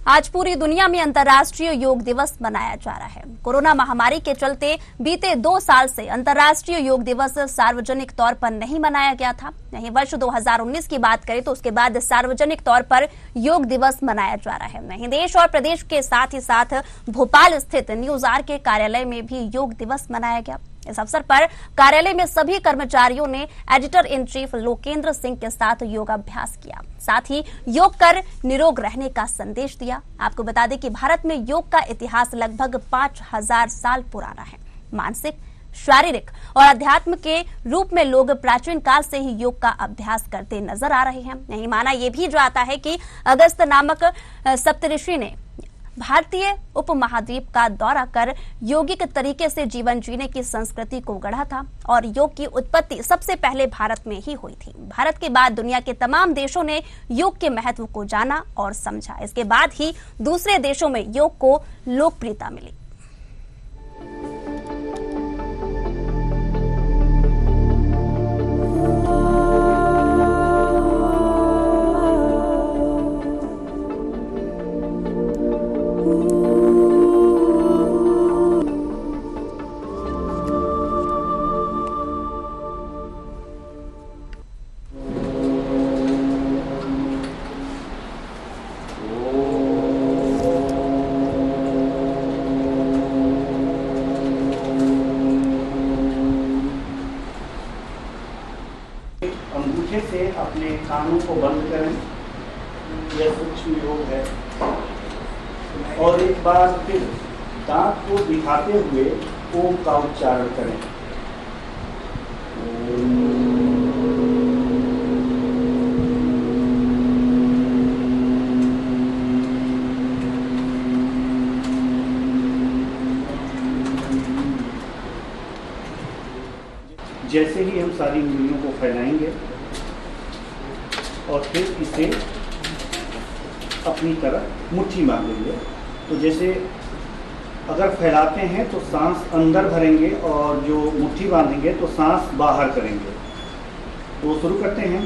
आज पूरी दुनिया में अंतर्राष्ट्रीय योग दिवस मनाया जा रहा है। कोरोना महामारी के चलते बीते 2 साल से अंतर्राष्ट्रीय योग दिवस सार्वजनिक तौर पर नहीं मनाया गया था। वहीं वर्ष 2019 की बात करें तो उसके बाद सार्वजनिक तौर पर योग दिवस मनाया जा रहा है। वहीं देश और प्रदेश के साथ ही साथ भोपाल स्थित न्यूज आर के कार्यालय में भी योग दिवस मनाया गया। इस अवसर पर कार्यालय में सभी कर्मचारियों ने editor in chief Lokendra Singh के साथ योगाभ्यास किया, साथ ही योग कर निरोग रहने का संदेश दिया। आपको बता दें कि भारत में योग का इतिहास लगभग 5000 साल पुराना है। मानसिक, शारीरिक और अध्यात्म के रूप में लोग प्राचीन काल से ही योग का अभ्यास करते नजर आ रहे हैं। यही माना यह भी जाता है कि अगस्त नामक सप्तऋषि ने भारतीय उपमहाद्वीप का दौरा कर योगिक तरीके से जीवन जीने की संस्कृति को गढ़ा था और योग की उत्पत्ति सबसे पहले भारत में ही हुई थी। भारत के बाद दुनिया के तमाम देशों ने योग के महत्व को जाना और समझा। इसके बाद ही दूसरे देशों में योग को लोकप्रियता मिली। अंगूठे से अपने कानों को बंद करें, यह सूक्ष्म योग है। और एक बार फिर दांत को दिखाते हुए ओम का उच्चारण करें। जैसे ही हम सारी उंगलियों को फैलाएंगे और फिर इसे अपनी तरफ मुट्ठी बांधेंगे, तो जैसे अगर फैलाते हैं तो सांस अंदर भरेंगे और जो मुट्ठी बांधेंगे तो सांस बाहर करेंगे। तो शुरू करते हैं।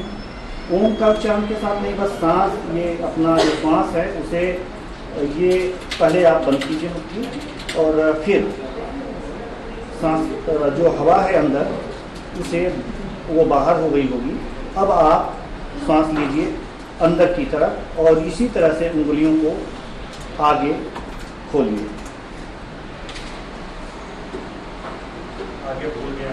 ओम का उच्चारण के साथ नहीं, बस सांस, ये अपना जो श्वास है उसे ये पहले आप बंद कीजिए मुट्ठी और फिर सांस जो हवा है अंदर उसे वो बाहर हो गई होगी। अब आप सांस लीजिए अंदर की तरफ और इसी तरह से उंगलियों को आगे खोलिए। आगे खोल गया।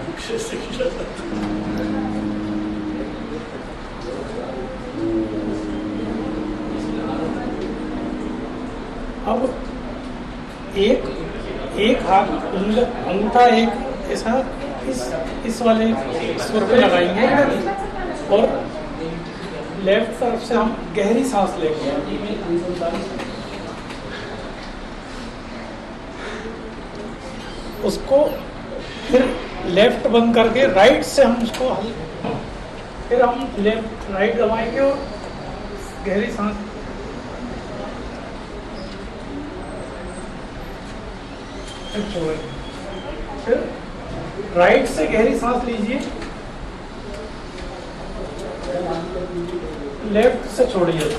अब एक हाथ अंगूठा एक ऐसा इस वाले सुर पे लगाएंगे और लेफ्ट तरफ से हम गहरी सांस लेंगे। उसको फिर लेफ्ट बंद करके राइट से हम उसको फिर हम लेफ्ट राइट दबाएंगे और गहरी सांस छोड़ेंगे। फिर राइट से गहरी सांस लीजिए, लेफ्ट से छोड़िए।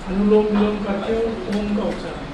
अनुलोम विलोम करके ओम का उच्चारण।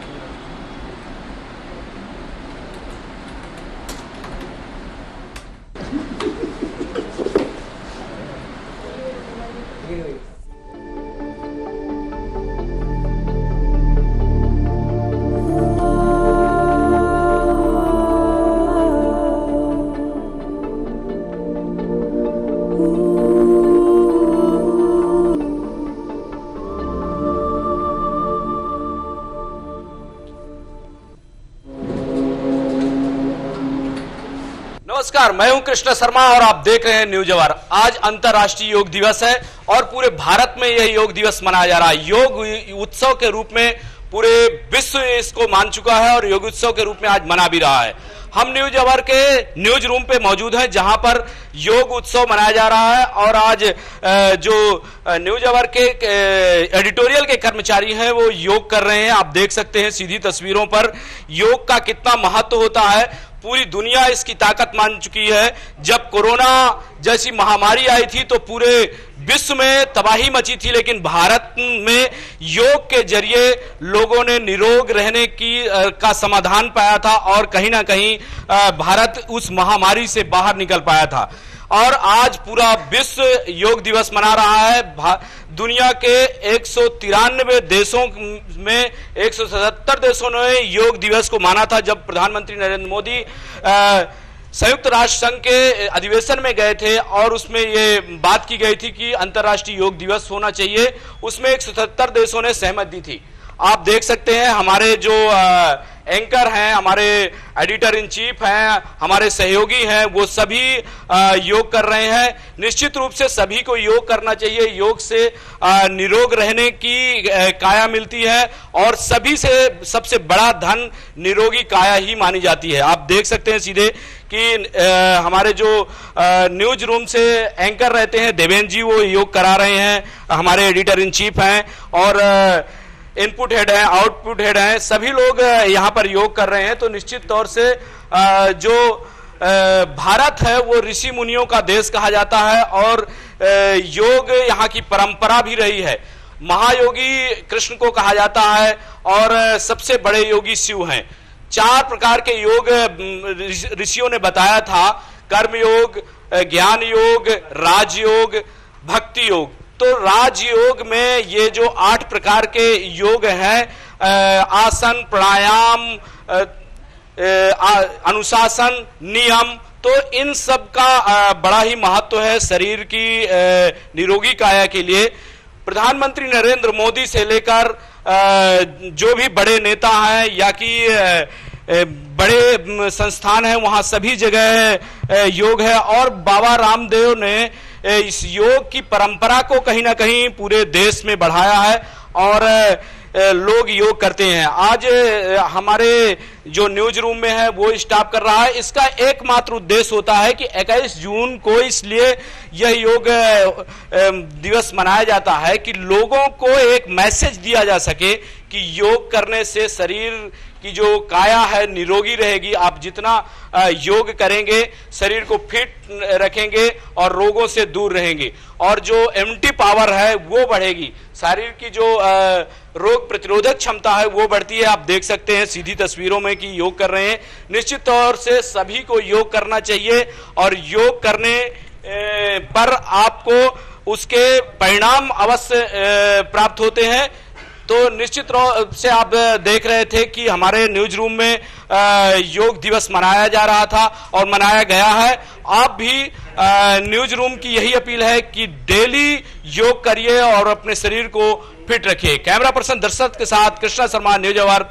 नमस्कार, मैं हूं कृष्ण शर्मा और आप देख रहे हैं न्यूज आवर। आज अंतर्राष्ट्रीय योग दिवस है और पूरे भारत में यह योग दिवस मनाया जा रहा है। योग उत्सव के रूप में पूरे विश्व इसको मान चुका है और योग उत्सव के रूप में आज मना भी रहा है। हम न्यूज आवर के न्यूज रूम पे मौजूद हैं जहां पर योग उत्सव मनाया जा रहा है और आज जो न्यूज आवर के एडिटोरियल के कर्मचारी हैं वो योग कर रहे हैं। आप देख सकते हैं सीधी तस्वीरों पर योग का कितना महत्व होता है। पूरी दुनिया इसकी ताकत मान चुकी है। जब कोरोना जैसी महामारी आई थी तो पूरे विश्व में तबाही मची थी, लेकिन भारत में योग के जरिए लोगों ने निरोग रहने का समाधान पाया था और कहीं ना कहीं भारत उस महामारी से बाहर निकल पाया था। और आज पूरा विश्व योग दिवस मना रहा है। दुनिया के 193 देशों में 177 देशों ने योग दिवस को माना था। जब प्रधानमंत्री नरेंद्र मोदी संयुक्त राष्ट्र संघ के अधिवेशन में गए थे और उसमें ये बात की गई थी कि अंतर्राष्ट्रीय योग दिवस होना चाहिए, उसमें 177 देशों ने सहमत दी थी। आप देख सकते हैं हमारे जो एंकर हैं, हमारे एडिटर इन चीफ हैं, हमारे सहयोगी हैं, वो सभी योग कर रहे हैं। निश्चित रूप से सभी को योग करना चाहिए। योग से निरोग रहने की काया मिलती है और सभी से सबसे बड़ा धन निरोगी काया ही मानी जाती है। आप देख सकते हैं सीधे कि हमारे जो न्यूज रूम से एंकर रहते हैं देवेंद्र जी, वो योग करा रहे हैं। हमारे एडिटर इन चीफ हैं और इनपुट हेड है, आउटपुट हेड है, सभी लोग यहाँ पर योग कर रहे हैं। तो निश्चित तौर से जो भारत है वो ऋषि मुनियों का देश कहा जाता है और योग यहाँ की परंपरा भी रही है। महायोगी कृष्ण को कहा जाता है और सबसे बड़े योगी शिव हैं। 4 प्रकार के योग ऋषियों ने बताया था: कर्म योग, ज्ञान योग, राजयोग, भक्ति योग। तो राजयोग में ये जो 8 प्रकार के योग हैं, आसन, प्राणायाम, अनुशासन, नियम, तो इन सब का बड़ा ही महत्व है शरीर की निरोगी काया के लिए। प्रधानमंत्री नरेंद्र मोदी से लेकर जो भी बड़े नेता हैं या कि बड़े संस्थान हैं, वहां सभी जगह योग है और बाबा रामदेव ने इस योग की परंपरा को कहीं ना कहीं पूरे देश में बढ़ाया है और लोग योग करते हैं। आज हमारे जो न्यूज रूम में है वो स्टाफ कर रहा है। इसका एकमात्र उद्देश्य होता है कि 21 जून को इसलिए यह योग दिवस मनाया जाता है कि लोगों को एक मैसेज दिया जा सके कि योग करने से शरीर की जो काया है निरोगी रहेगी। आप जितना योग करेंगे शरीर को फिट रखेंगे और रोगों से दूर रहेंगे और जो इम्यूनिटी पावर है वो बढ़ेगी। शरीर की जो रोग प्रतिरोधक क्षमता है वो बढ़ती है। आप देख सकते हैं सीधी तस्वीरों में कि योग कर रहे हैं। निश्चित तौर से सभी को योग करना चाहिए और योग करने पर आपको उसके परिणाम अवश्य प्राप्त होते हैं। तो निश्चित रूप से आप देख रहे थे कि हमारे न्यूज रूम में योग दिवस मनाया जा रहा था और मनाया गया है। आप भी न्यूज रूम की यही अपील है कि डेली योग करिए और अपने शरीर को फिट रखिए। कैमरा पर्सन दर्शक के साथ कृष्णा शर्मा, न्यूज अवर।